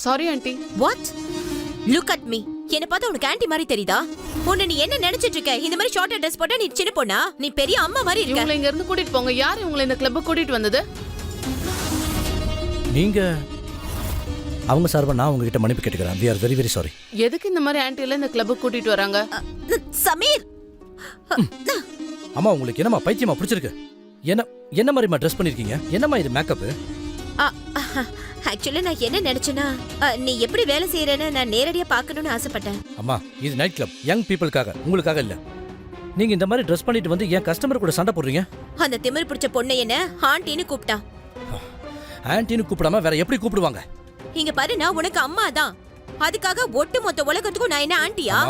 Sorry aunty. What? Look at me. என்ன பார்த்தா உனக்கு ஆன்ட்டி மாதிரி தெரியுதா? உன்னை நீ என்ன நினைச்சிட்டு இருக்க? இந்த மாதிரி ஷார்ட்டா ட்ரெஸ் போட்டா நீ சின்ன பொண்ணா? நீ பெரிய அம்மா மாதிரி இருக்க. இவங்களை இங்க இருந்து கூட்டிட்டு போங்க. யார் இவங்களை இந்த கிளப் கூட்டிட்டு வந்தது? நீங்க அவங்க சார்பா நான் உங்ககிட்ட மன்னிப்பு கேட்டுக்கிறேன். we are very very sorry. எதுக்கு இந்த மாதிரி ஆன்ட்டி எல்லாம் இந்த கிளப் கூட்டிட்டு வராங்க? சமீர், அம்மா உங்களுக்கு என்னமா பைத்தியமா பிடிச்சிருக்கு? என்ன மாதிரிமா ட்ரெஸ் பண்ணிருக்கீங்க? என்னம்மா இது மேக்கப்? ஆக்சுவலி நான் என்ன நினைச்சேன்னா நீ எப்படி வேலை செய்யறேன்னு நான் நேரடியா பார்க்கணும்னு ஆசைப்பட்டேன். அம்மா இது நைட் கிளப், யங் பீப்புளுக்காக, உங்களுக்காக இல்ல. நீங்க இந்த மாதிரி ட்ரெஸ் பண்ணிட்டு வந்து என் கஸ்டமர் கூட சண்டை போடுறீங்க. அந்த திமிர் பிடிச்ச பொண்ணை என்ன ஆண்டின்னு கூப்பிட்டா. ஆன்ட்டின்னு கூப்பிடாம வேற எப்படி கூப்பிடுவாங்க? இங்க பாரு, நான் உனக்கு அம்மா தான். அதுக்காக ஒட்டு மொத்த உலகத்துக்கும் நான் என்ன ஆண்டியா?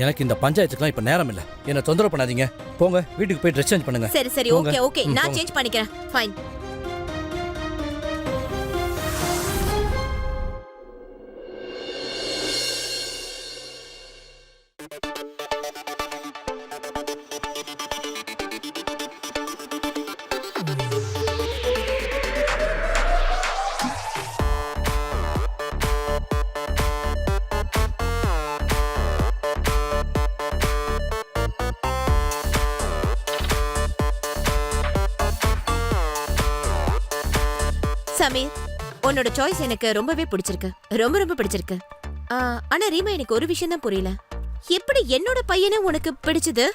எனக்கு இந்த பஞ்சாயத்துக்குலாம் இப்ப நேரம் இல்ல. என்ன தொந்தரவு பண்ணாதீங்க. போங்க வீட்டுக்கு போய் ட்ரெஸ் சேஞ்ச் பண்ணுங்க. சரி சரி, ஓகே ஓகே, நான் சேஞ்ச் பண்ணிக்கிறேன். ஃபைன். சமீர், உன்னோட சாய்ஸ் எனக்கு ரொம்பவே பிடிச்சிருக்கு. ரொம்ப பிடிச்சிருக்கு. ஆனா ரீமா, எனக்கு ஒரு விஷயம் தான் புரியல. எப்படி என்னோட பையனை உனக்கு பிடிச்சது?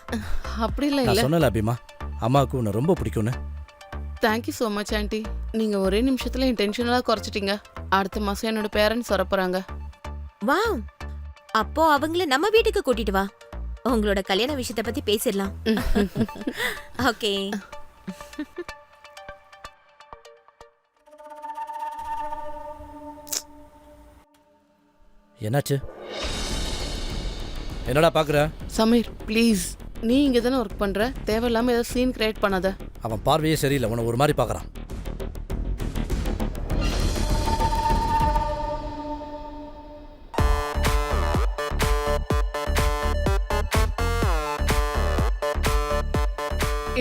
அப்படி இல்ல. நான் சொன்னல அபிமா, அம்மாவுக்கு உன்னை ரொம்ப பிடிக்கும்னு. Thank you so much aunty. நீங்க ஒரே நிமிஷத்துல என் டென்ஷனெல்லாம் குறைச்சிட்டீங்க. அடுத்த மாசம் என்னோட பேரண்ட்ஸ் வரப்போறாங்க. வாவ், அப்போ அவங்கள நம்ம வீட்டுக்கு கூட்டிட்டு வா. உங்களோட கல்யாண விஷயத்தை பத்தி பேசிடலாம். ஓகே. என்னாச்சு? என்னடா பாக்குற? சமீர் ப்ளீஸ், நீ இங்க தானே ஒர்க் பண்ற. தேவையில்லாம ஏதாவது சீன் கிரியேட் பண்ணாத. அவன் பார்வையே சரியில்லை, உன்னை ஒரு மாதிரி பாக்குறான்.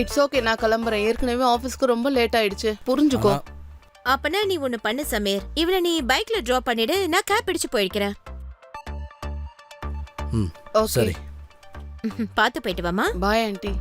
இட்ஸ் ஓகே, நான் கிளம்புறேன். ஏற்கனவே ஆபீஸ்க்கு ரொம்ப லேட் ஆயிடுச்சு, புரிஞ்சுக்கோ. அப்பனா நீ ஒண்ணு பண்ணு சமீர், இவளை நீ பைக்ல டிராப் பண்ணிடு, நான் கேப் பிடிச்சு போயிக்கிறேன். சரி, பாத்து போயிட்டு வாமா. Bye aunty.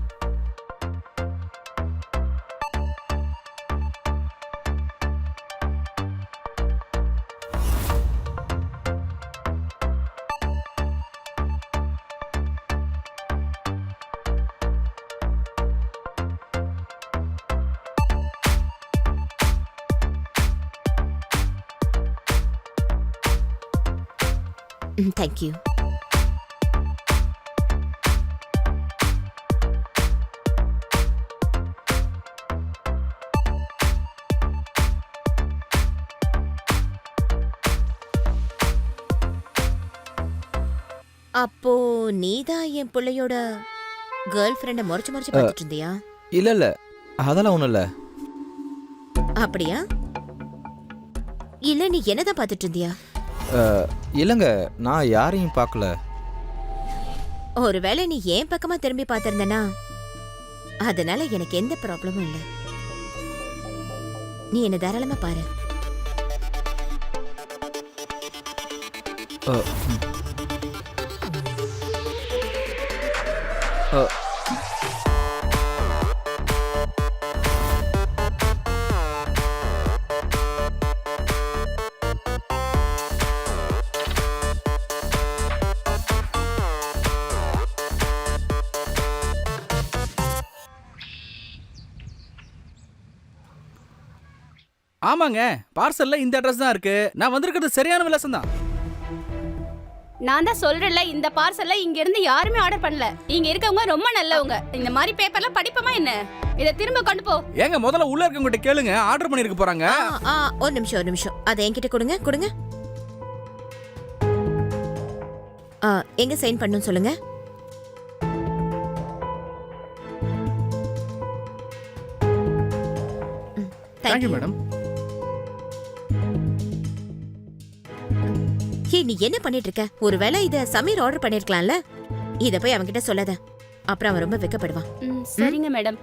தேங்க்யூ. அப்போ நீதான் என் பிள்ளையோட கேர்ள் ஃப்ரெண்ட முறைச்சு பார்த்துட்டு இருந்தியா? இல்ல அதெல்லாம் ஒண்ணும் இல்ல. அப்படியா? இல்ல நீ என்னதான் பார்த்துட்டு இருந்தியா? இல்லங்க, நான் யாரையும் பார்க்கல. ஒருவேளை நீ ஏன் பக்கமா திரும்பி பார்த்திருந்தனா அதனால எனக்கு எந்த ப்ராப்ளமும் இல்ல. நீ என்ன தாராளமா பாரு. ஆமாங்க, பார்சல்ல இந்த அட்ரஸ் தான் இருக்கு. நான் வந்திருக்கிறது சரியான விலாசம் தான். நான் தான் சொல்றேன்ல, இந்த பார்சல்ல இங்க இருந்து யாருமே ஆர்டர் பண்ணல. இங்க இருக்கவங்க ரொம்ப நல்லவங்க. இந்த மாதிரி பேப்பர்லாம் படிப்பமா என்ன? இத திரும்ப கொண்டு போ. ஏங்க, முதல்ல உள்ள இருக்கவங்க கேளுங்க, ஆர்டர் பண்ணிருக்க போறாங்க. ஒரு நிமிஷம், அதை என்கிட்ட கொடுங்க. எங்க சைன் பண்ணணும் சொல்லுங்க. Thank you madam. நீ என்ன பண்ணிட்டு இருக்க? ஒருவேளை இத சமீர் ஆர்டர் பண்ணிருக்கலாம்ல. இத போய் அவன்கிட்ட சொல்லாத, அப்புறம் அவன் ரொம்ப வெக்கப்படுவான். சரிங்க மேடம்.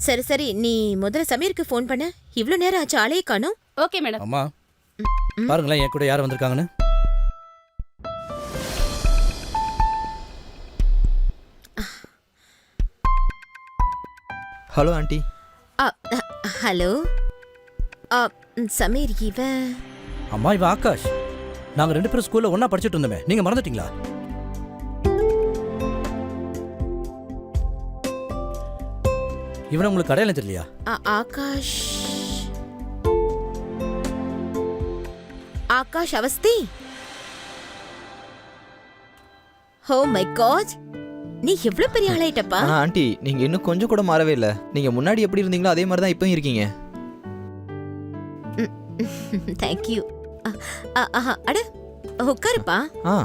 சரி சரி, நீ முதல்ல சமீருக்கு ஃபோன் பண்ண. இவ்ளோ நேரம் ஆச்சு, ஆளையே காணோம். Okay madam. அம்மா பாருங்களேன் என் கூட யார் வந்திருக்காங்கன்னு. Hello aunty. ஹலோ. சமீர், இவன் அம்மா இவன் ஆகாஷ். நாங்க 2 பேரும் ஸ்கூல்ல ஒண்ணா படிச்சுட்டு இருந்தோமே, நீங்க மறந்துட்டீங்களா? இவனை உங்களுக்கு அடையாளம் தெரியலையா? Akash. Akash Awasthi. Oh my God, நீ எவ்வளவு பெரிய ஆளாயிட்டப்பா. ஆனா ஆண்டி நீங்க இன்னும் கொஞ்சம் கூட மாறவே இல்லை. நீங்க முன்னாடி எப்படி இருந்தீங்களோ அதே மாதிரி தான் இப்பவும் இருக்கீங்க. தேங்க்யூ. அட உட்காருப்பா. ஆ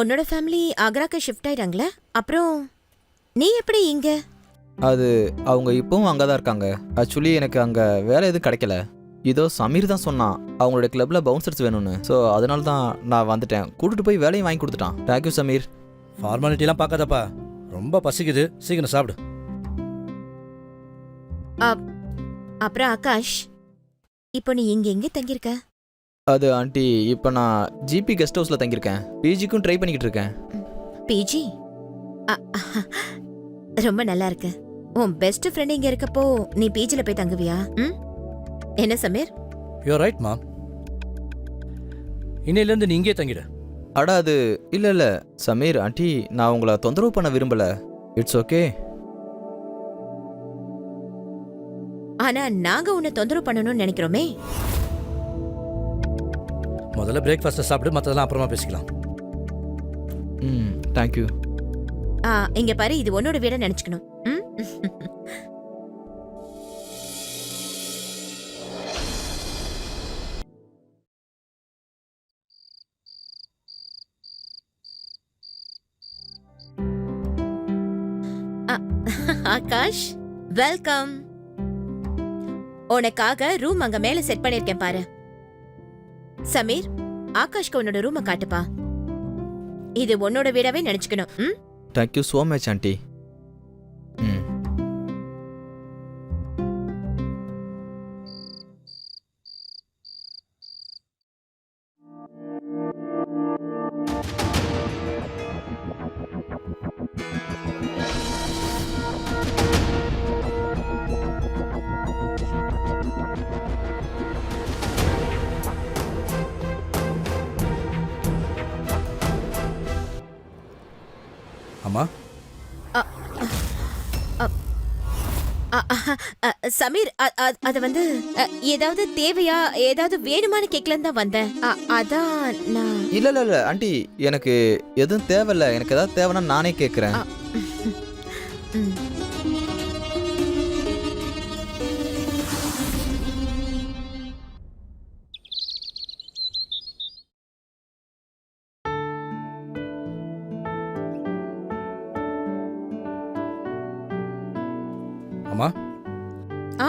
உன்னோட ஃபேமிலி ஆக்ராக்கு ஷிஃப்ட் ஆயிட்டாங்களே, அப்புறம் நீ எப்படி இங்க? அது அவங்க இப்பவும் அங்கே தான் இருக்காங்க. ஆக்சுவலி எனக்கு அங்கே வேலை எதுவும் கிடைக்கல. இதோ சமீர் தான் சொன்னான் அவங்களோட கிளப்பில் பவுன்சர்ஸ் வேணும்னு. ஸோ அதனால தான் நான் வந்துட்டேன். கூட்டிட்டு போய் வேலையும் வாங்கி கொடுத்துட்டான். தேங்க்யூ சமீர். ஃபார்மாலிட்டிலாம் பார்க்காதப்பா, ரொம்ப பசிக்குது, சீக்கிரம் சாப்பிடு. அப்புறம் ஆகாஷ், இப்போ நீ இங்க எங்க தங்கியிருக்க? அது ஆண்டி இப்போ நான் ஜிபி கெஸ்ட் ஹவுஸில் தங்கியிருக்கேன். பிஜிக்கும் ட்ரை பண்ணிக்கிட்டு இருக்கேன். பிஜி? ரொம்ப நல்லா இருக்கு. உன் பெஸ்ட் ஃப்ரெண்ட் இங்க இருக்கப்போ நீ பிஜில போய் தங்குவியா? என்ன சமீர்? யூ ரைட் மாம். இன்னையிலேருந்து நீ இங்கே தங்கிடு. அட அது இல்லை சமீர் ஆண்டி, நான் உங்களை தொந்தரவு பண்ண விரும்பல. It's okay. ஆனா நாங்க உன்னை தொந்தரவு பண்ணணும்னு நினைக்கிறோமே. முதல்ல பிரேக்ஃபாஸ்ட்டை சாப்பிடு, மற்றதெல்லாம் அப்புறமா பேசிக்கலாம். தேங்க்யூ. இங்க பாரு, இது உன்னோட வீட நினைச்சுக்கணும். ஆகாஷ், வெல்கம். உனக்காக ரூம் அங்க மேல செட் பண்ணிருக்கேன் பாரு. சமீர், ஆகாஷ்க்கு உன்னோட ரூமை காட்டுப்பா. இது உன்னோட வீடாவே நினைச்சுக்கணும். Thank you so much aunty. அம்மா சமீர், அது வந்து ஏதாவது தேவையா, ஏதாவது வேணுமான்னு கேட்கலன்னு தான் வந்தேன். அதான் நான். இல்லை ஆண்டி, எனக்கு எதுவும் தேவையில்ல. எனக்கு ஏதாவது தேவைன்னா நானே கேட்குறேன். அம்மா ஆ?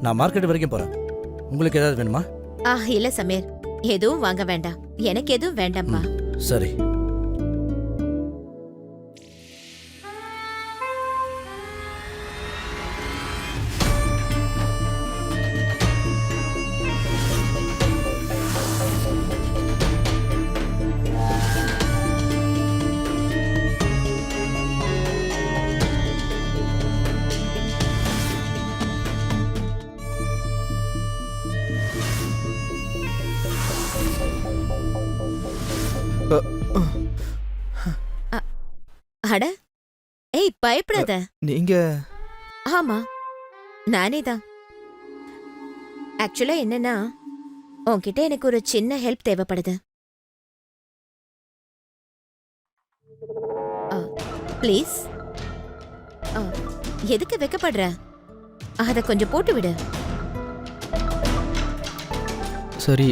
நான் மார்க்கெட் வரைக்கும் போறேன். உங்களுக்கு ஏதாவது வேணுமா? இல்ல சமீர், எதுவும் வாங்க வேண்டாம். எனக்கு எதுவும் வேண்டாம்ப்பா. சரி. அட ஏய், பயப்படாத. நீங்க ஆமா, நானே தான். ஆக்சுவலா என்னன்னா, உன்கிட்ட எனக்கு ஒரு சின்ன ஹெல்ப் தேவைப்படுது. ப்ளீஸ். எதுக்கு வெக்கப்படுற? அத கொஞ்சம் போட்டு விடு. சரி.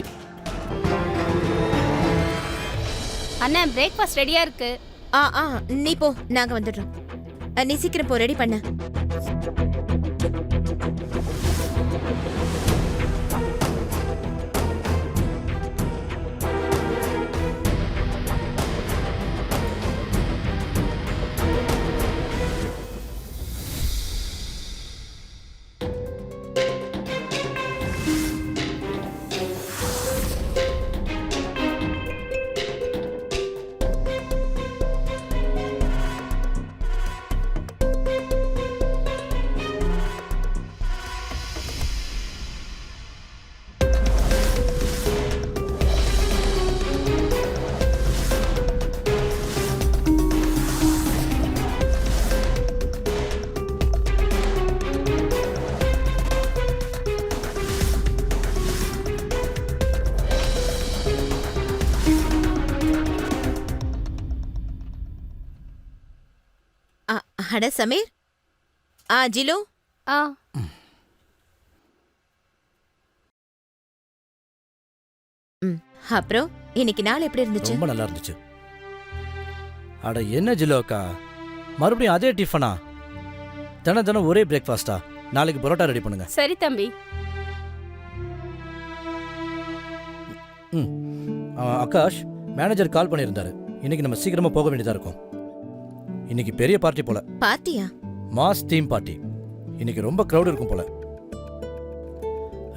அண்ணன், பிரேக்ஃபாஸ்ட் ரெடியா இருக்கு. நீ போ, நாங்க வந்துடுறோம். நீ சீக்கிரம் போ, ரெடி பண்ண. அட சமீர். ஜிலு. ஆ அப்புறம் இன்னைக்கு நாள் எப்படி இருந்துச்சு? ரொம்ப நல்லா இருந்துச்சு. அட என்ன ஜிலோக்கா, மறுபடியும் அதே டிஃபனா? தினம் ஒரே பிரேக்ஃபாஸ்டா? நாளைக்கு பரோட்டா ரெடி பண்ணுங்க. சரி தம்பி. ஆகாஷ், மேனேஜர் கால் பண்ணியிருந்தாரு. இன்னைக்கு நம்ம சீக்கிரமா போக வேண்டியதா இருக்கும். இன்னைக்கு பெரிய பார்ட்டி போல. பார்ட்டியா? Mass theme party. இன்னைக்கு ரொம்ப க்ரௌட் இருக்கும் போல.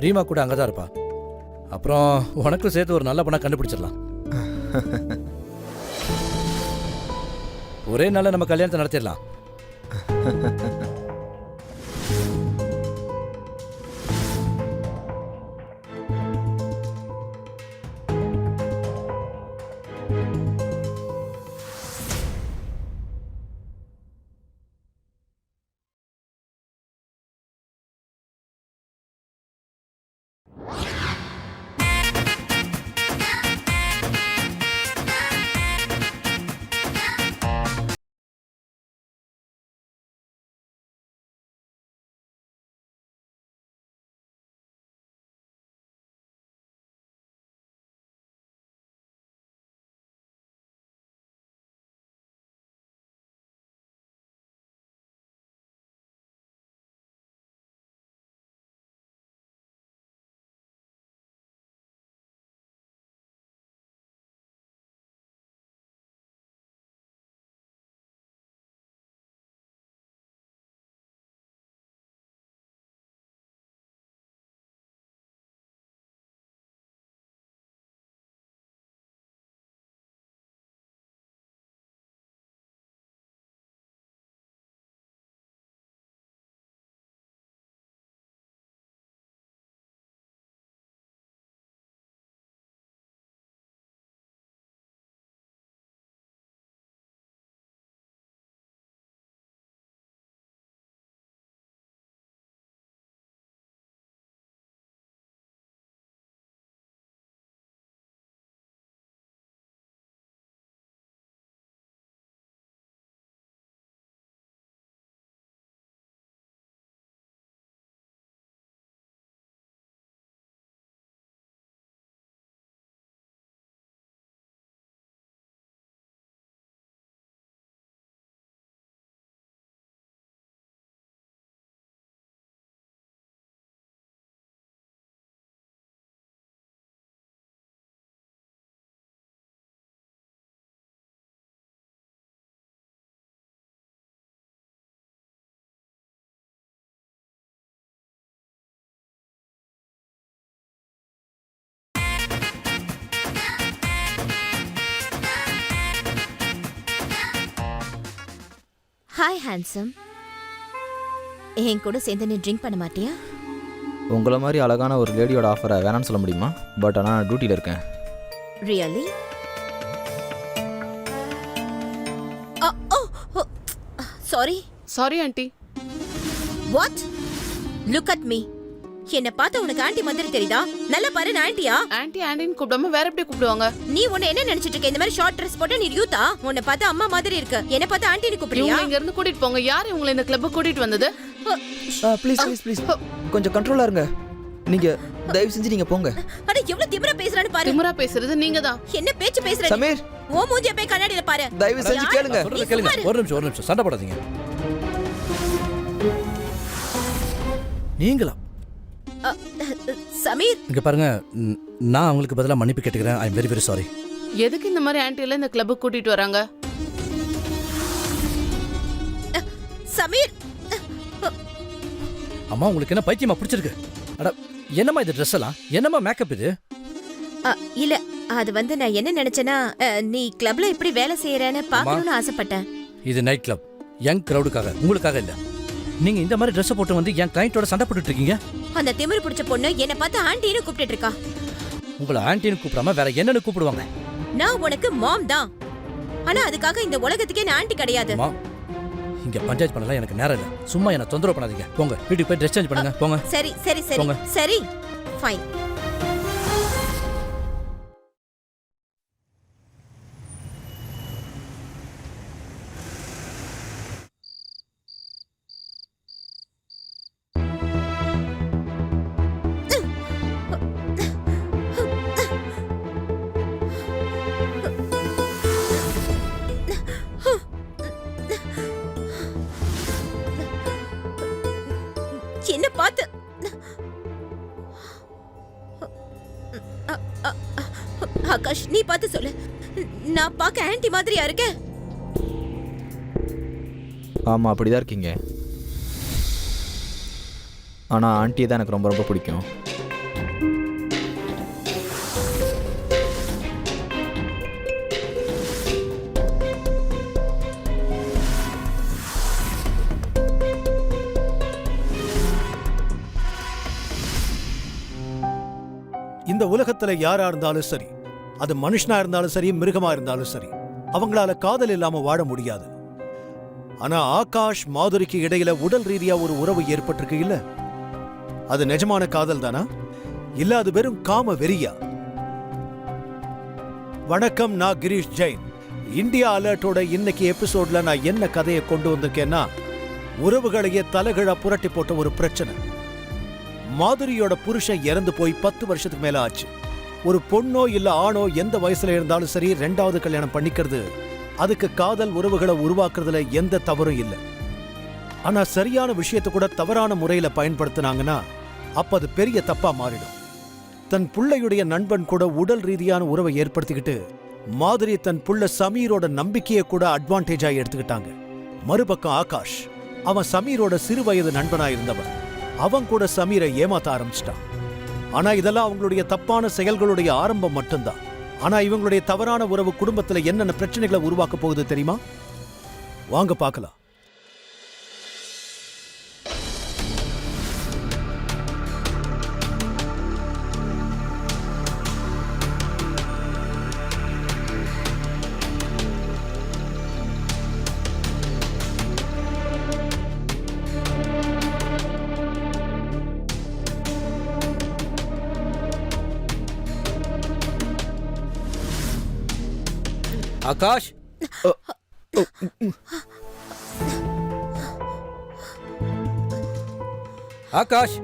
ரீமா கூட அங்கதான் இருப்பா. அப்புறம் உனக்கும் சேர்த்து ஒரு நல்ல பொண்ணா கண்டுபிடிச்சிடலாம். ஒரே நாள்ல நம்ம கல்யாணத்தை நடத்திடலாம். Hi handsome. என் கூட சேர்ந்து நீ ட்ரிங்க் பண்ண மாட்டியா? உங்களை மாதிரி அழகான ஒரு லேடியோட ஆஃபரை வேணான்னு சொல்ல முடியுமா? பட் ஆனால் நான் டியூட்டியில் இருக்கேன். Really? Sorry. Sorry aunty. What? Look at me. என்ன பார்த்தா உனக்கு ஆண்டி மாதிரி தெரியுதா? நல்லா பாரு, நான் ஆண்டியா? ஆண்டி ஆண்டின்னு கூப்பிடாம வேற எப்படி கூப்பிடுவாங்க? நீ உன்னை என்ன நினைச்சிட்டு இருக்க? இந்த மாதிரி ஷார்ட் ட்ரெஸ் போட்டு நீ யூத்தா? உன்னை பார்த்தா அம்மா மாதிரி இருக்கு. என்ன பார்த்தா ஆண்டின்னு கூப்பிடுறியா? இவங்க இங்க இருந்து கூட்டிட்டு போங்க. யார் இவங்களை இந்த கிளப் கூட்டிட்டு வந்தது? ப்ளீஸ் கொஞ்சம் கண்ட்ரோலாக இருங்க. நீங்கள் தயவு செஞ்சு நீங்கள் போங்க. அட எவ்வளவு திமிரா பேசுறான்னு பாரு. திமிரா பேசுறது நீங்க தான். என்ன பேச்சு பேசுற? சமீர், ஓ மூஞ்சிய போய் கண்ணாடியில பாரு. தயவு செஞ்சு கேளுங்க. சொல்றத கேளுங்க. ஒரு நிமிஷம் சண்டை போடாதீங்க. நீங்களா? சமீர், இங்க பாருங்க, நான் அவங்களுக்கு பதிலா மன்னிப்பு கேட்டுக்கிறேன். I am very sorry. எதுக்கு இந்த மாதிரி ஆண்டி எல்லாம் இந்த கிளப்புக்கு கூட்டிட்டு வராங்க? சமீர். அம்மா, உங்களுக்கு என்ன பைத்தியமா பிடிச்சிருக்கு? அட, என்னம்மா இது ட்ரெஸ் எல்லாம்? என்னம்மா மேக்கப் இது? இல்ல, அது வந்து நான் என்ன நினைச்சேன்னா, நீ கிளப்ல எப்படி வேலை செய்யறேன்னு பார்க்கணும்னு ஆசைப்பட்டேன். இது நைட் கிளப், யங் கிரவுடுக்காக, உங்களுக்காக இல்ல. நீங்க இந்த மாதிரி ட்ரெஸ் போட்டு வந்து என் கிளையண்டோட சண்டை போட்டுட்டு இருக்கீங்க. அந்த திமிரு பிடிச்ச பொண்ணு என்ன பார்த்து ஆண்டின்னு கூப்பிட்டு இருக்கா. உங்களை ஆண்டின்னு கூப்பிடாம வேற என்னன்னு கூப்பிடுவாங்க? நான் உனக்கு மாம் தான். ஆனா அதுக்காக இந்த உலகத்துக்கே நான் ஆண்டி கிடையாது. அம்மா, இங்க பஞ்சாயத்து பண்ணலாம் எனக்கு நேரம் இல்ல. சும்மா என்ன தொந்தரவு பண்ணாதீங்க. போங்க, வீட்டுக்கு போய் ட்ரெஸ் சேஞ்ச் பண்ணுங்க. போங்க. சரி சரி சரி போங்க. சரி, ஃபைன். பார்த்து சொல்லு. நான் பார்க்க ஆன்ட்டி மாதிரியா இருக்கேன்? ஆமாம் அப்படிதான் இருக்கீங்க. ஆனால் ஆண்டியை தான் எனக்கு ரொம்ப ரொம்ப பிடிக்கும். இந்த உலகத்துல யாரா இருந்தாலும் சரி, அது மனுஷனா இருந்தாலும் சரி, மிருகமா இருந்தாலும் சரி, அவங்களால காதல் இல்லாம வாழ முடியாது. ஆனா ஆகாஷ் மாதுரிக்கு இடையில உடல் ரீதியா ஒரு உறவு ஏற்பட்டிருக்கு இல்ல? அது நிஜமான காதல் தானா, இல்ல அது வெறும் காம வெறியா? வணக்கம், நான் கிரீஷ் ஜெயின். இந்தியா அலர்ட்டோட இன்னைக்கு எபிசோட்ல நான் என்ன கதையை கொண்டு வந்திருக்கேன்னா, உறவுகளையே தலைகீழா புரட்டி போட்ட ஒரு பிரச்சனை. மாதுரியோட புருஷன் இறந்து போய் 10 வருஷத்துக்கு மேல ஆச்சு. ஒரு பொண்ணோ இல்ல ஆணோ எந்த வயசுல இருந்தாலும் சரி, 2வது கல்யாணம் பண்ணிக்கிறது அதுக்கு காதல் உறவுகளை உருவாக்குறதுல எந்த தவறும் இல்லை. ஆனா சரியான விஷயத்தை கூட தவறான முறையில பயன்படுத்தினாங்கன்னா அப்ப அது பெரிய தப்பா மாறிடும். தன் புள்ளையுடைய நண்பன் கூட உடல் ரீதியான உறவை ஏற்படுத்திக்கிட்டு மாதுரி தன் புள்ள சமீரோட நம்பிக்கையை கூட அட்வான்டேஜா எடுத்துக்கிட்டாங்க. மறுபக்கம் ஆகாஷ், அவன் சமீரோட சிறு வயது நண்பனா இருந்தவன். அவன் கூட சமீரை ஏமாத்த ஆரம்பிச்சிட்டான். ஆனா இதெல்லாம் அவங்களுடைய தப்பான செயல்களுடைய ஆரம்பம் மட்டும்தான். ஆனா இவங்களுடைய தவறான உறவு குடும்பத்துல என்னென்ன பிரச்சனைகளை உருவாக்க போகுது தெரியுமா? வாங்க பார்க்கலாம். ஆகாஷ், ஆகாஷ்,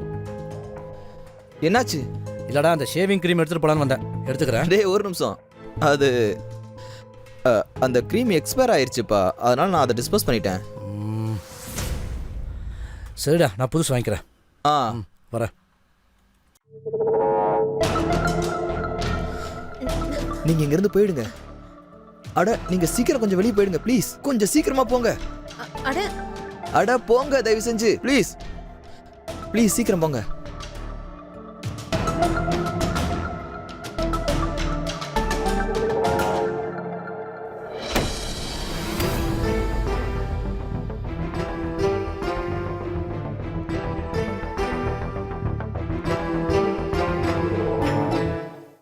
என்னாச்சு? இல்லடா அந்த ஷேவிங் க்ரீம் எடுத்துட்டு போலான்னு வந்தேன். எடுத்துக்கிறேன். டே ஒரு நிமிஷம். அது அந்த க்ரீம் எக்ஸ்பயர் ஆயிருச்சுப்பா, அதனால நான் அதை டிஸ்போஸ் பண்ணிட்டேன். சரிடா, நான் புதுசு வாங்கிக்கிறேன். ஆ வரேன். நீங்க இங்கிருந்து போயிடுங்க. அட நீங்க சீக்கிரம் கொஞ்சம் வெளியே போயிடுங்க ப்ளீஸ். கொஞ்சம் சீக்கிரமா போங்க. அட அட போங்க தயவு செஞ்சு ப்ளீஸ். ப்ளீஸ் சீக்கிரம் போங்க.